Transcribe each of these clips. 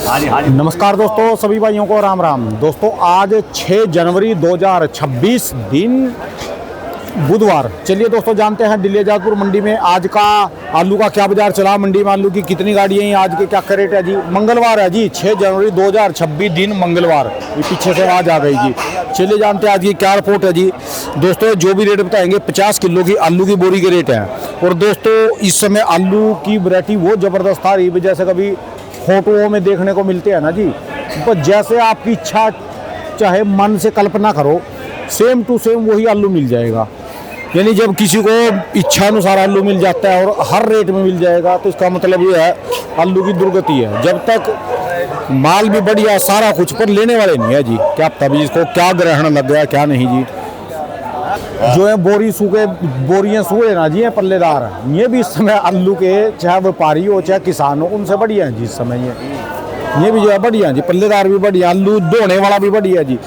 नमस्कार दोस्तों, सभी भाइयों को राम राम। दोस्तों आज 6 जनवरी 2026 दिन बुधवार। चलिए दोस्तों जानते हैं दिल्ली आजादपुर मंडी में आज का आलू का क्या बाजार चला, मंडी में आलू की कितनी गाड़ियाँ हैं, आज के क्या रेट है जी। मंगलवार है जी, 6 जनवरी 2026 दिन मंगलवार। ये पीछे से आवाज आ गई जी। चलिए जानते हैं आज की क्या रिपोर्ट है जी। दोस्तों जो भी रेट बताएंगे 50 किलो की आलू की बोरी के रेट हैं। और दोस्तों इस समय आलू की वैरायटी बहुत ज़बरदस्त आ रही है, जैसे कभी फोटोओं में देखने को मिलते हैं ना जी। तो जैसे आपकी इच्छा चाहे मन से कल्पना करो, सेम टू सेम वही आलू मिल जाएगा। यानी जब किसी को इच्छा अनुसार आलू मिल जाता है और हर रेट में मिल जाएगा, तो इसका मतलब ये है आलू की दुर्गति है। जब तक माल भी बढ़िया सारा कुछ, पर लेने वाले नहीं है जी। क्या तभी इसको क्या ग्रहण लग गया क्या नहीं जी। जो है बोरियां सूखे ना जी है पल्लेदार, ये भी इस समय आलू के चाहे व्यापारी हो चाहे किसान हो उनसे बढ़िया है जी इस समय। ये भी जो है बढ़िया जी, पल्लेदार भी बढ़िया, आलू धोने वाला भी बढ़िया जी।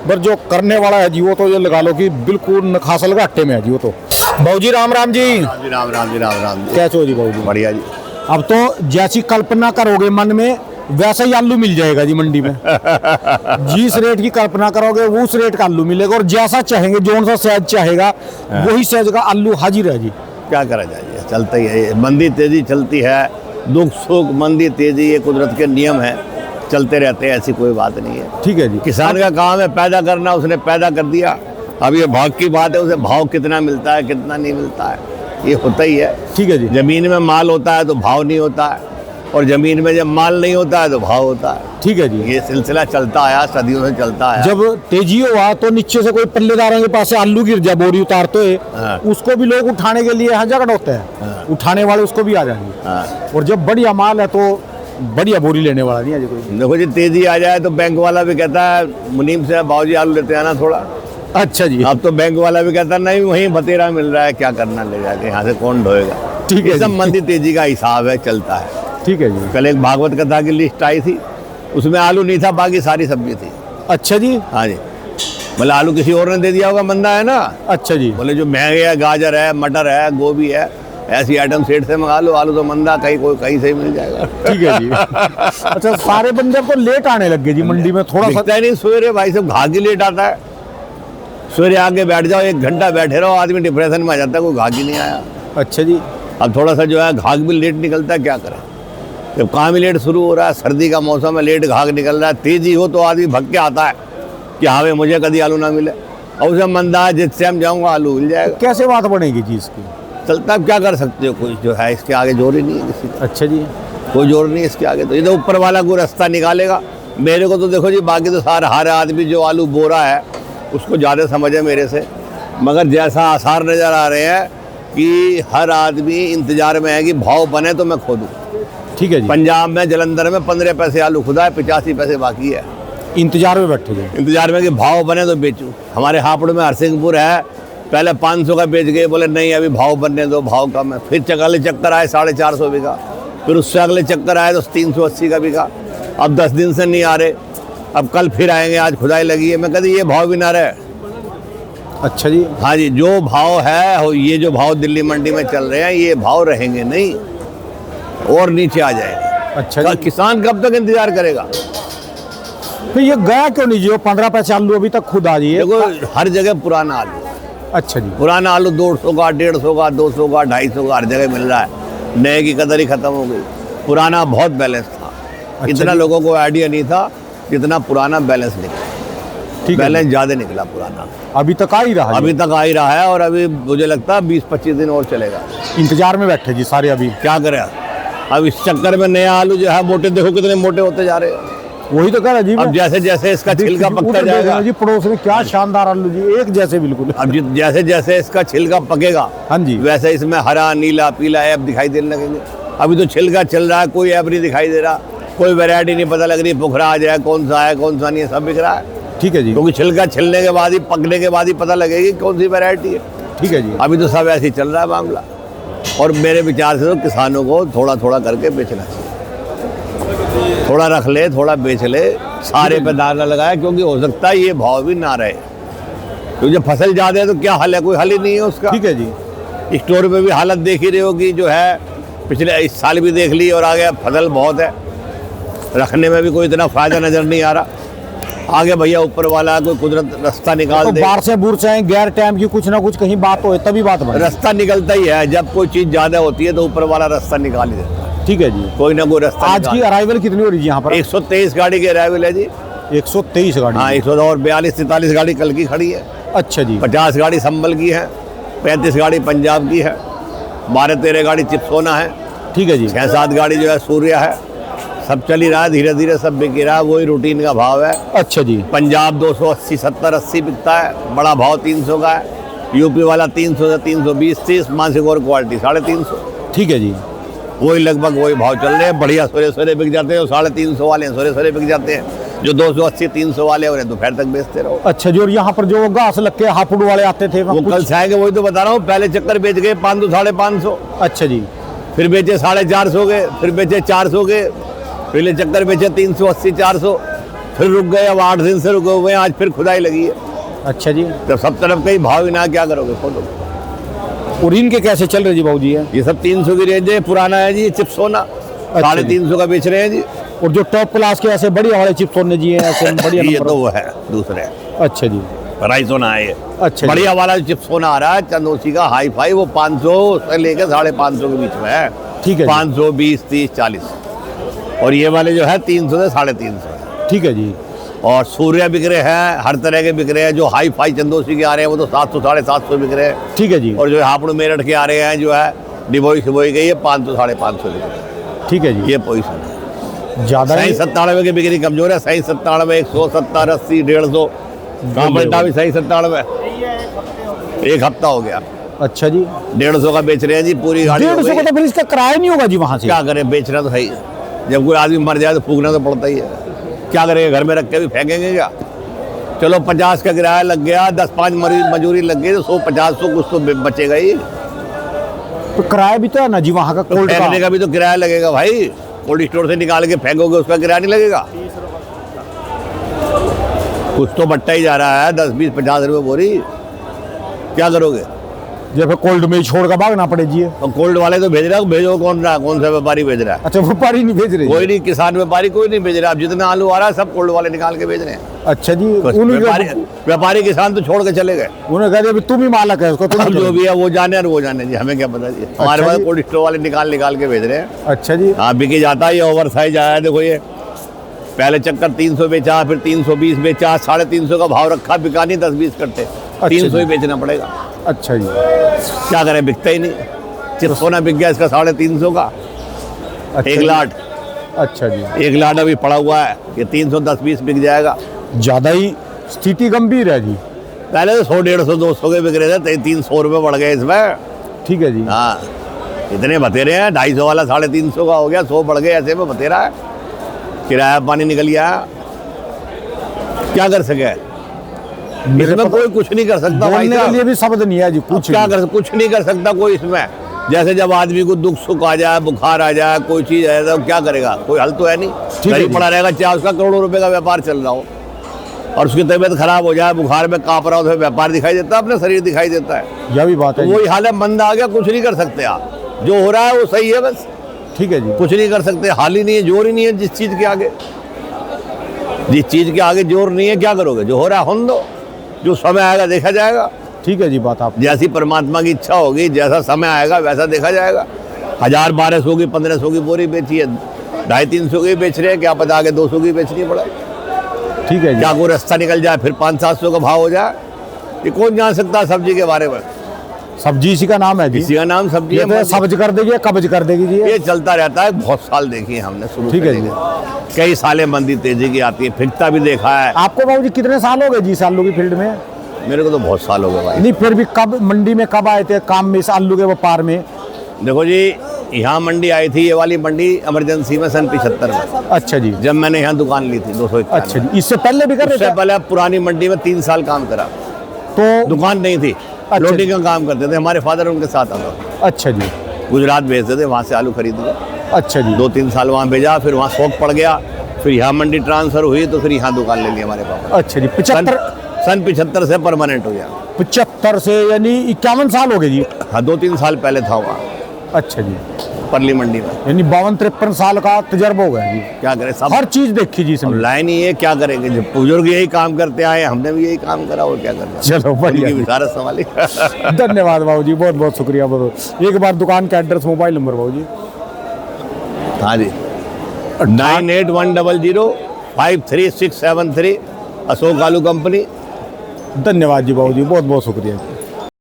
पर जो करने वाला है जी वो तो ये लगा लो कि बिल्कुल खासल घाटे में है जी वो तो। बाबू जी राम राम जी। राम राम जी, राम राम जी। कैसे हो जी बाबू जी? बढ़िया जी। अब तो जैसी कल्पना करोगे मन में वैसा ही आलू मिल जाएगा जी मंडी में। जिस रेट की कल्पना करोगे वो उस रेट का आलू मिलेगा, और जैसा चाहेंगे जो सा साइज चाहेगा वही साइज का आलू हाजिर है जी। क्या करा जाए, चलता ही है। मंदी तेजी चलती है, दुख सुख मंदी तेजी ये कुदरत के नियम है, चलते रहते हैं, ऐसी कोई बात नहीं है। ठीक है जी। किसान का काम है पैदा करना, उसने पैदा कर दिया। अब ये भाव की बात है, उसे भाव कितना मिलता है कितना नहीं मिलता है ये होता ही है। ठीक है जी। जमीन में माल होता है तो भाव नहीं होता है, और जमीन में जब माल नहीं होता है तो भाव होता है। ठीक है जी। ये सिलसिला चलता आया, सदियों से चलता आया। जब तेजी हुआ तो नीचे से कोई पल्लेदारों के पास से आलू गिर जाए बोरी उतारते हुए, उसको भी लोग उठाने के लिए जगड़ होते हैं, उठाने वाले उसको भी आ जाएंगे। और जब बढ़िया माल है तो बढ़िया बोरी लेने वाला नहीं है जी कोई। देखो जी, तेजी आ जाए तो बैंक वाला भी कहता है मुनीम से बाबूजी आलू लेते हैं ना थोड़ा। अच्छा जी। अब तो बैंक वाला भी कहता है नहीं वहीं बतेरा मिल रहा है, क्या करना ले जाके, यहाँ से कौन ढोएगा। ठीक है। सब मंदी तेजी का हिसाब है, चलता है। ठीक है जी। कल एक भागवत कथा की लिस्ट आई थी, उसमें आलू नहीं था, बाकी सारी सब्जी थी। अच्छा जी। हाँ जी। बोले आलू किसी और ने दे दिया होगा, मंदा है ना। अच्छा जी। बोले जो महंगे है, गाजर है, मटर है, गोभी है, ऐसी आइटम सेठ से मंगा लो, आलू तो मंदा कहीं से ही मिल जाएगा। ठीक है जी। अच्छा सारे बंदे अब तो लेट आने लग गए जी मंडी में, थोड़ा सा नहीं सवेरे भाई सब घाघी लेट आता है। सवेरे आके बैठ जाओ, 1 घंटा बैठे रहो, आदमी डिप्रेशन में आ जाता है, कोई घाघी नहीं आया। अच्छा जी। अब थोड़ा सा जो है घाघ भी लेट निकलता है, क्या करें। जब काम ही लेट शुरू हो रहा है, सर्दी का मौसम है, लेट घाघ निकल रहा है, तेजी हो तो आदमी भग के आता है कि हाँ भाई मुझे कभी आलू ना मिले, और उसे मंदा है जिससे हम जाऊँगा आलू मिल जाएगा। कैसे बात बनेगी जी इसकी? चलता है, क्या कर सकते हो, कुछ जो है इसके आगे जोर ही नहीं है किसी का। अच्छा जी। कोई जोर नहीं इसके आगे, तो ये तो ऊपर वाला कोई रास्ता निकालेगा। मेरे को तो देखो जी, बाकी तो सारा हर आदमी जो आलू बो रहा है उसको ज़्यादा समझ है मेरे से, मगर जैसा आसार नज़र आ रहे हैं कि हर आदमी इंतजार में है कि भाव बने तो मैं खो दूँ। ठीक है जी। पंजाब में जलंधर में 15 पैसे आलू खुदा है, 85 पैसे बाकी है। इंतजार में बैठे जी, इंतजार में कि भाव बने तो बेचूं। हमारे हापुड़ में हरसिंहपुर है, पहले 500 का बेच गए, बोले नहीं अभी भाव बनने दो, भाव कम है। फिर अगले चक्कर आए 450 बिका, फिर उससे अगले चक्कर आए तो 380 का बिका। अब 10 दिन से नहीं आ रहे, अब कल फिर आएंगे, आज खुदाई लगी है। मैं कहती ये भाव भी ना रहे। अच्छा जी। हाँ जी, जो भाव है, ये जो भाव दिल्ली मंडी में चल रहे हैं ये भाव रहेंगे नहीं, और नीचे आ जाएंगे। अच्छा जी। किसान कब तक इंतजार करेगा? तो ये गया क्यों नहीं जी? 15 पैसे आलू अभी तक खुद आ जी। देखो हर जगह पुराना आलू। अच्छा जी। पुराना आलू 200 का, 150 का, 200 का, 250 का हर जगह मिल रहा है। नए की कदर ही खत्म हो गई। पुराना बहुत बैलेंस था। अच्छा, इतना लोगों को आइडिया नहीं था जितना पुराना बैलेंस निकला। ठीक, बैलेंस ज़्यादा निकला पुराना। अभी तक आ ही रहा है। अभी तक आ ही रहा है, और अभी मुझे लगता है 20-25 दिन और चलेगा। इंतजार में बैठे जी सारे। अभी क्या करें, अब इस चक्कर में नया आलू जो है मोटे, देखो कितने मोटे होते जा रहे हैं। वही तो कह रहा जी। अब जैसे जैसे इसका छिलका पकता जाएगा जी, पड़ोस में क्या शानदार आलू जी, एक जैसे बिल्कुल। अब जैसे जैसे इसका छिलका पकेगा, हाँ जी, वैसे इसमें हरा, नीला, पीला ऐप दिखाई देने लगेंगे। अभी तो छिलका चल रहा है, कोई ऐप नहीं दिखाई दे रहा, कोई वैरायटी नहीं पता लग रही, पुखरा आ जाए, कौन सा है कौन सा नहीं है, सब बिक रहा है। ठीक है जी। क्योंकि छिलका छिलने के बाद ही, पकने के बाद ही पता लगेगी कौन सी वैरायटी है। ठीक है जी। अभी तो सब ऐसे ही चल रहा है मामला, और मेरे विचार से तो किसानों को थोड़ा थोड़ा करके बेचना चाहिए। थोड़ा रख ले, थोड़ा बेच ले, सारे पे दाना लगाए, क्योंकि हो सकता है ये भाव भी ना रहे। क्योंकि जब फसल ज़्यादा है तो क्या हल है, कोई हल ही नहीं है उसका। ठीक है जी। स्टोर पे भी हालत देख ही रहे हो कि जो है पिछले इस साल भी देख ली, और आगे फसल बहुत है। रखने में भी कोई इतना फायदा नजर नहीं आ रहा। आगे भैया ऊपर वाला कोई कुदरत रास्ता निकाल तो दे। बाहर से बूर से गैर टाइम की कुछ ना कुछ कहीं बात हो तभी बात बने। रास्ता निकलता ही है, जब कोई चीज ज्यादा होती है तो ऊपर वाला रास्ता निकाल ही देता है। ठीक है जी। कोई ना कोई रास्ता आज की अराइवल कितनी हो रही है यहाँ पर? 123 गाड़ी की अराइवल है जी। 123 गाड़ी। हाँ 100 और 42-43 गाड़ी कल की खड़ी है। अच्छा जी। 50 गाड़ी संभल की है, 35 गाड़ी पंजाब की है, 12-13 गाड़ी चिपसोना है। ठीक है जी। 6-7 गाड़ी जो है सूर्या है। सब चल ही रहा है, धीरे धीरे सब बिक रहा है, वही रूटीन का भाव है। अच्छा जी। पंजाब 280, 70, 80 बिकता है, बड़ा भाव 300 का है। यूपी वाला 300 से 320-30, मानसिक और क्वालिटी 350। ठीक है जी। वही लगभग वही भाव चल रहे हैं। बढ़िया सोरे बिक जाते हैं, 350 वाले सोरे बिक जाते हैं। जो 280-300 वाले उन्हें दोपहर तक बेचते रहो। अच्छा जी। और यहाँ पर जो घास लग के हापुड़ वाले आते थे वो कल से आएंगे, वही तो बता रहा हूँ। पहले चक्कर बेच गए 500-550। अच्छा जी। फिर बेचे 450 के, फिर बेचे 400 के, पहले चक्कर बेचे 380-400, फिर रुक गए। अब 8 दिन से रुके हुए हैं, आज फिर खुदाई लगी है। अच्छा जी। तो सब तरफ कहीं भाव ही ना, क्या करोगे खोलो। और इनके कैसे चल रहे जी भाऊ जी? ये सब 300 की रेंज है, पुराना है जी चिपसोना। 350 का बेच रहे हैं जी। और जो टॉप क्लास के ऐसे बढ़िया वाले चिप्स होने जी हैं ऐसे बढ़िया ये नंबर। तो वो है दूसरे। अच्छा जी। राइसोना है ये। अच्छा। बढ़िया वाला जो चिपसोना आ रहा है चंदोसी का हाई फाई, वो 500 से लेकर 550 के बीच में है। ठीक है। 500, 20, 30, 40। और ये वाले जो है 300 से 350। ठीक है जी। और सूर्य बिक रहे हैं, हर तरह के बिक रहे हैं। जो हाई फाई चंदोसी के आ रहे हैं वो तो 700, 750 बिक रहे हैं। ठीक है जी। और जो हापुड़ मेरठ के आ रहे हैं जो है डिबोई सिबोई के, ये 500, 550 बिक रहे हैं। ठीक है जी। ये पोजीशन है। ज्यादा 97 की बिक्री कमजोर है। 97, 170, 80, 150। कहाँ पलटा भी 97? एक हफ्ता हो गया। अच्छा जी। 150 का बेच रहे हैं जी पूरी गाड़ी। 150 का तो फिर इसका किराया नहीं होगा जी वहाँ से? क्या करें, बेचना तो है ही। जब कोई आदमी मर जाए तो फूकना तो पड़ता ही है। क्या करेंगे, घर में रख के भी फेंकेंगे क्या? चलो 50 का किराया लग गया, 10-5 मजूरी लग गई तो 100-50 कुछ तो बचेगा ही। तो किराया भी तो है ना जी वहाँ का, कोल्ड फेंकने का भी तो किराया लगेगा भाई। कोल्ड स्टोर से निकाल के फेंकोगे उसका किराया नहीं लगेगा? कुछ तो बट्टा ही जा रहा है, 10, 20, 50 रुपये बोरी। क्या करोगे? जब फिर कोल्ड में ही छोड़ कर भागना पड़े जी। और कोल्ड वाले तो भेज रहा है, भेजो कौन रहा, कौन सा व्यापारी भेज रहा है? अच्छा, व्यापारी नहीं भेज रहे? कोई नहीं, किसान व्यापारी कोई नहीं भेज रहा। अब जितना आलू आ रहा है सब कोल्ड वाले निकाल के भेज रहे हैं। अच्छा जी। व्यापारी किसान तो छोड़ के चले गए। उन्होंने कह दिया तुम ही मालक है उसको, तुम जो भी है वो जाने और वो जाने जी, हमें क्या पता जी। हमारे पास कोल्ड स्टोर वाले निकाल के भेज रहे हैं। अच्छा जी। हाँ बिकी जाता है, ये ओवर साइज आया है। देखो ये पहले चक्कर 300 बेचा, फिर 320 बेचा, 350 का भाव रखा, बिका नहीं 10-20 करते। 300 ही बेचना पड़ेगा। अच्छा जी। क्या करें, बिकता ही नहीं। चिपसोना बिक गया इसका 350 का। अच्छा 1 लाट। अच्छा जी। 1 लाट अभी पड़ा हुआ है, ये 310-20 बिक जाएगा। ज्यादा ही स्थिति गंभीर है जी। पहले तो 100, 150, 200 के बिक रहे थे, 300 रुपये बढ़ गए इसमें। ठीक है जी। हाँ इतने बतेरे हैं। 250 वाला 350 का हो गया, 100 बढ़ गए, ऐसे में बतेरा है। किराया पानी निकल गया। क्या कर सके, मेरे इसमें कोई कुछ नहीं कर सकता। बोलने के लिए भी शब्द नहीं है जी। कुछ कुछ नहीं कर सकता कोई इसमें। जैसे जब आदमी को दुख सुख आ जाए, बुखार आ जाए, कोई चीज है तो क्या करेगा, कोई हल तो है नहीं। गरीब पड़ा रहेगा, चाहे उसका करोड़ों रुपए का व्यापार चल रहा हो और उसकी तबीयत खराब हो जाए, बुखार में कांप रहा हो, तो व्यापार दिखाई देता है, अपना शरीर दिखाई देता है। यह भी बात है। वही हाल है, मंदा आ गया, कुछ नहीं कर सकते आप। जो हो रहा है वो सही है बस। ठीक है जी। कुछ नहीं कर सकते, हाल ही नहीं है, जोर ही नहीं है जिस चीज के आगे। जिस चीज के आगे जोर नहीं है, क्या करोगे? जो हो रहा है होने दो, जो समय आएगा देखा जाएगा। ठीक है जी। बात आप जैसी परमात्मा की इच्छा होगी, जैसा समय आएगा वैसा देखा जाएगा। 1000, 1200 की, 1500 की बोरी बेची है, 250-300 की बेच रहे हैं, क्या पता आगे 200 की बेचनी पड़े। ठीक है जी। क्या कोई रास्ता निकल जाए, फिर 500-700 का भाव हो जाए, ये कौन जान सकता है सब्जी के बारे में। सब्जी इसी का नाम है जी। इसी का नाम सब्जी ये है। तो सब्ज कर देगी, कब्ज कर देगी जी। ये चलता रहता है, बहुत साल देखी है हमने शुरू से। ठीक है जी। कई सालें मंदी तेजी की आती है, फिरता भी देखा है। आपको बाबू जी कितने साल हो गए जी इस आलू की फील्ड में? मेरे को तो बहुत साल हो गए भाई। नहीं फिर भी कब मंडी में कब आए थे काम में, इस आलू के व्यापार में? देखो जी, यहाँ मंडी आई थी, ये वाली मंडी इमरजेंसी में सन 75 में। अच्छा जी। जब मैंने यहाँ दुकान ली थी 291। अच्छा जी। इससे पहले भी कर रहे इससे थे? पहले पुरानी मंडी में 3 साल काम करा। तो दुकान नहीं थी, लोडिंग का काम करते थे। हमारे फादर उनके साथ आता। अच्छा जी। गुजरात भेजते थे, वहाँ से आलू खरीद लिया। अच्छा जी। 2-3 साल वहाँ भेजा, फिर वहाँ शौक पड़ गया, फिर यहाँ मंडी ट्रांसफर हुई तो फिर यहाँ दुकान ले ली हमारे पापा। अच्छा जी। 75 सन 75 से परमानेंट हो गया। 75 से यानी 51 साल हो गए जी। हाँ 2-3 साल पहले था वहाँ। अच्छा जी। परली मंडी में। यानी 52-53 साल का तजर्बा हो गया जी, क्या करें, सब हर चीज देखी जी अब इसमें। लाइन ही है, क्या करेंगे, जब बुजुर्ग यही काम करते आए, हमने भी यही काम करा, और क्या करना। चलो बढ़िया उनकी जी। विचारत संभाली। धन्यवाद बाबू जी, बहुत बहुत शुक्रिया। बहुत एक बार दुकान का एड्रेस, मोबाइल नंबर बाबू जी। हाँ जी, 9810053673, अशोक आलू कंपनी। धन्यवाद जी बाबू जी, बहुत बहुत शुक्रिया।